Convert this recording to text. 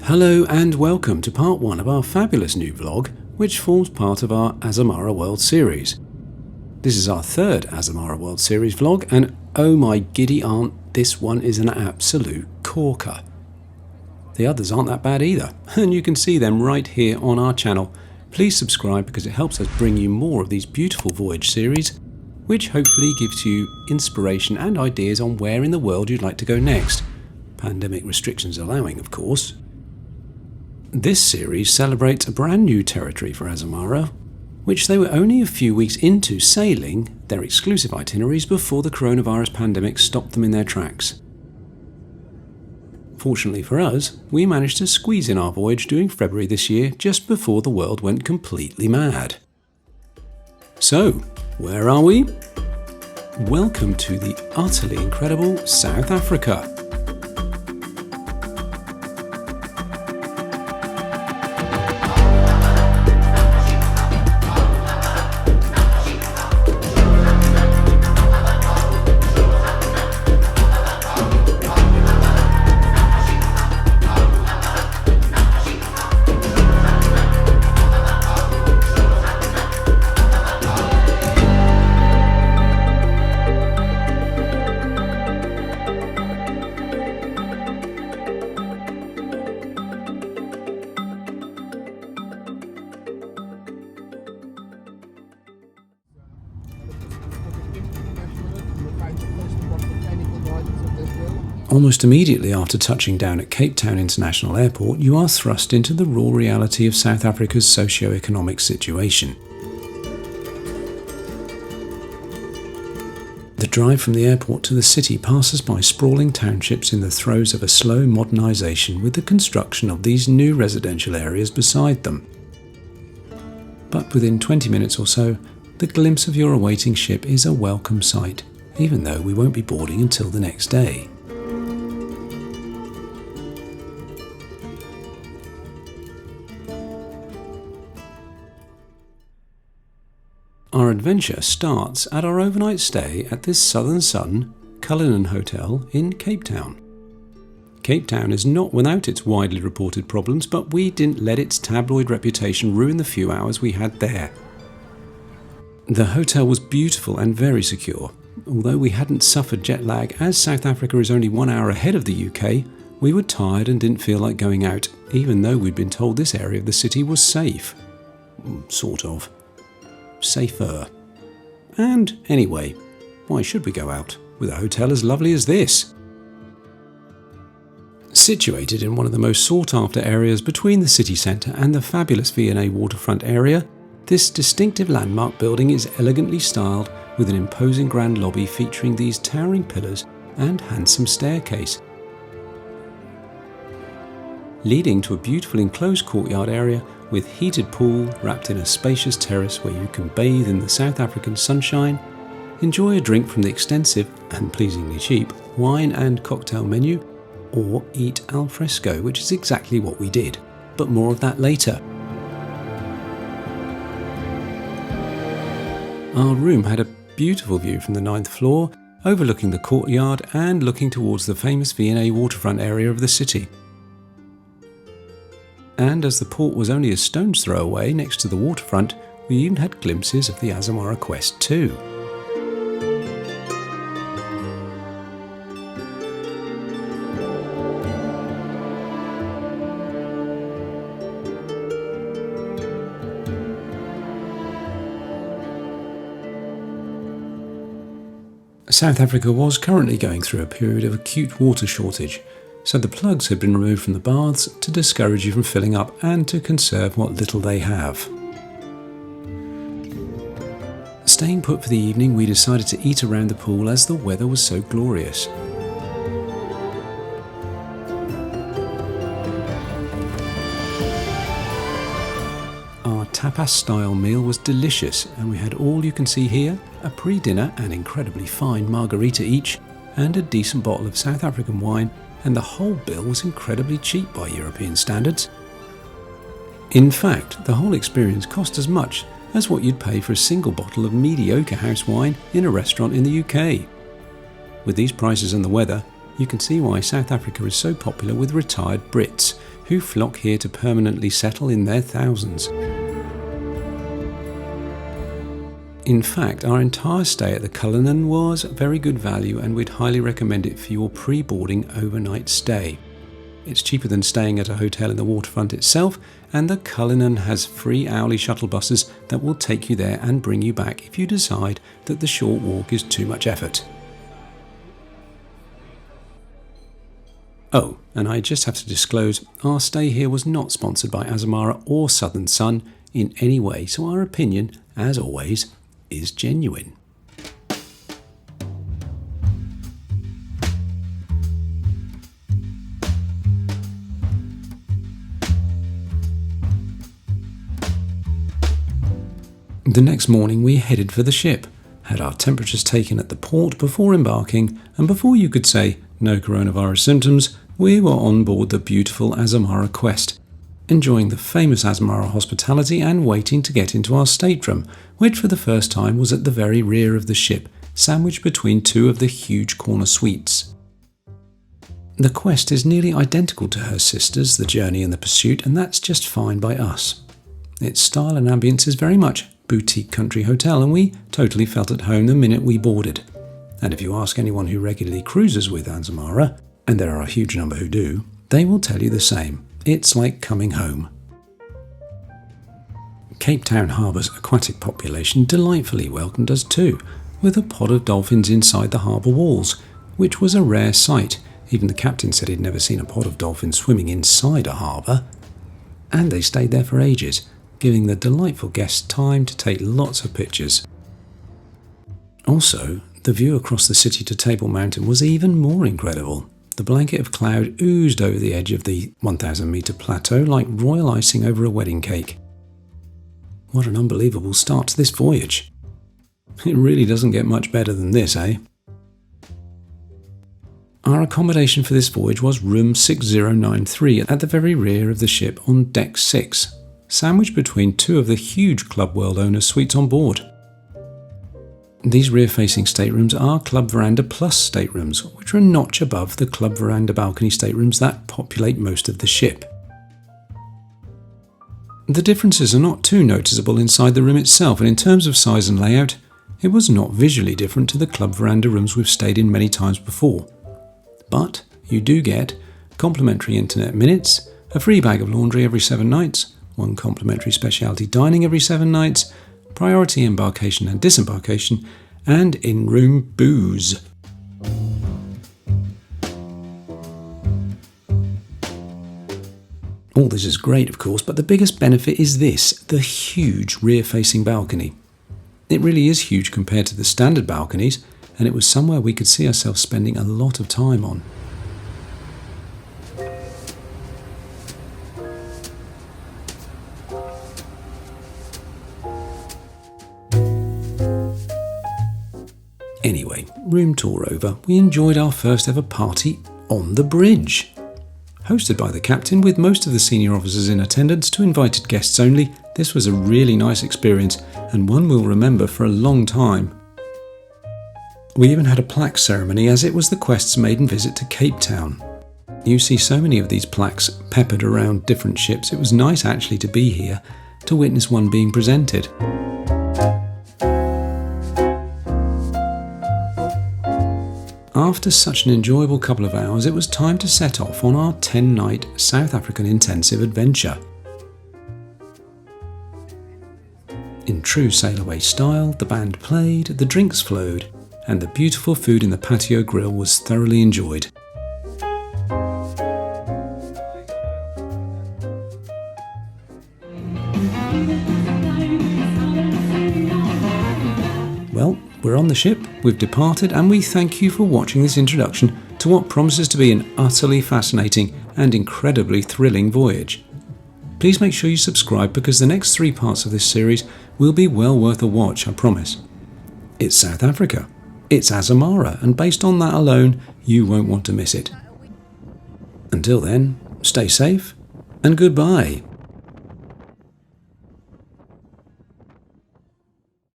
Hello and welcome to part 1 of our fabulous new vlog, which forms part of our Azamara World Series. This is our third Azamara World Series vlog, and oh my giddy aunt, this one is an absolute corker. The others aren't that bad either, and you can see them right here on our channel. Please subscribe because it helps us bring you more of these beautiful voyage series, which hopefully gives you inspiration and ideas on where in the world you'd like to go next. Pandemic restrictions allowing, of course. This series celebrates a brand new territory for Azamara, which they were only a few weeks into sailing their exclusive itineraries before the coronavirus pandemic stopped them in their tracks. Fortunately for us, we managed to squeeze in our voyage during February this year, just before the world went completely mad. So, where are we? Welcome to the utterly incredible South Africa. Almost immediately after touching down at Cape Town International Airport, you are thrust into the raw reality of South Africa's socio-economic situation. The drive from the airport to the city passes by sprawling townships in the throes of a slow modernisation, with the construction of these new residential areas beside them. But within 20 minutes or so, the glimpse of your awaiting ship is a welcome sight, even though we won't be boarding until the next day. Our adventure starts at our overnight stay at this Southern Sun Cullinan hotel in Cape Town. Cape Town is not without its widely reported problems, but we didn't let its tabloid reputation ruin the few hours we had there. The hotel was beautiful and very secure. Although we hadn't suffered jet lag, as South Africa is only 1 hour ahead of the UK, we were tired and didn't feel like going out, even though we'd been told this area of the city was safe. Sort of. Safer. And anyway, why should we go out with a hotel as lovely as this? Situated in one of the most sought-after areas between the city centre and the fabulous V&A waterfront area, this distinctive landmark building is elegantly styled with an imposing grand lobby featuring these towering pillars and handsome staircase, leading to a beautiful enclosed courtyard area with heated pool wrapped in a spacious terrace where you can bathe in the South African sunshine, enjoy a drink from the extensive and pleasingly cheap wine and cocktail menu, or eat al fresco, which is exactly what we did, but more of that later. Our room had a beautiful view from the 9th floor, overlooking the courtyard and looking towards the famous V&A waterfront area of the city. And as the port was only a stone's throw away next to the waterfront, we even had glimpses of the Azamara Quest too. South Africa was currently going through a period of acute water shortage, so the plugs had been removed from the baths to discourage you from filling up and to conserve what little they have. Staying put for the evening, we decided to eat around the pool as the weather was so glorious. Our tapas-style meal was delicious, and we had all you can see here, a pre-dinner and incredibly fine margarita each, and a decent bottle of South African wine, and the whole bill was incredibly cheap by European standards. In fact, the whole experience cost as much as what you'd pay for a single bottle of mediocre house wine in a restaurant in the UK. With these prices and the weather, you can see why South Africa is so popular with retired Brits, who flock here to permanently settle in their thousands. In fact, our entire stay at the Cullinan was very good value, and we'd highly recommend it for your pre-boarding overnight stay. It's cheaper than staying at a hotel in the waterfront itself, and the Cullinan has free hourly shuttle buses that will take you there and bring you back if you decide that the short walk is too much effort. Oh, and I just have to disclose, our stay here was not sponsored by Azamara or Southern Sun in any way, so our opinion, as always, is genuine. The next morning we headed for the ship, had our temperatures taken at the port before embarking, and before you could say no coronavirus symptoms, we were on board the beautiful Azamara Quest, enjoying the famous Azamara hospitality and waiting to get into our stateroom, which for the first time was at the very rear of the ship, sandwiched between two of the huge corner suites. The Quest is nearly identical to her sisters, the Journey and the Pursuit, and that's just fine by us. Its style and ambience is very much boutique country hotel, and we totally felt at home the minute we boarded. And if you ask anyone who regularly cruises with Azamara, and there are a huge number who do, they will tell you the same. It's like coming home. Cape Town Harbour's aquatic population delightfully welcomed us too, with a pod of dolphins inside the harbour walls, which was a rare sight. Even the captain said he'd never seen a pod of dolphins swimming inside a harbour. And they stayed there for ages, giving the delightful guests time to take lots of pictures. Also, the view across the city to Table Mountain was even more incredible. The blanket of cloud oozed over the edge of the 1,000-metre plateau like royal icing over a wedding cake. What an unbelievable start to this voyage. It really doesn't get much better than this, eh? Our accommodation for this voyage was room 6093 at the very rear of the ship on deck 6, sandwiched between two of the huge Club World owners' suites on board. These rear-facing staterooms are Club Veranda Plus staterooms, which are a notch above the Club Veranda balcony staterooms that populate most of the ship. The differences are not too noticeable inside the room itself, and in terms of size and layout, it was not visually different to the Club Veranda rooms we've stayed in many times before. But you do get complimentary internet minutes, a free bag of laundry every 7 nights, 1 complimentary specialty dining every 7 nights, priority embarkation and disembarkation, and in-room booze. All this is great, of course, but the biggest benefit is this, the huge rear-facing balcony. It really is huge compared to the standard balconies, and it was somewhere we could see ourselves spending a lot of time on. Anyway, room tour over, we enjoyed our first ever party on the bridge. Hosted by the captain with most of the senior officers in attendance to invited guests only, this was a really nice experience and one we'll remember for a long time. We even had a plaque ceremony as it was the Quest's maiden visit to Cape Town. You see so many of these plaques peppered around different ships, it was nice actually to be here to witness one being presented. After such an enjoyable couple of hours, it was time to set off on our 10-night South African intensive adventure. In true sail away style, the band played, the drinks flowed, and the beautiful food in the patio grill was thoroughly enjoyed. Well, we're on the ship, we've departed, and we thank you for watching this introduction to what promises to be an utterly fascinating and incredibly thrilling voyage. Please make sure you subscribe because the next 3 parts of this series will be well worth a watch, I promise. It's South Africa, it's Azamara, and based on that alone, you won't want to miss it. Until then, stay safe and goodbye.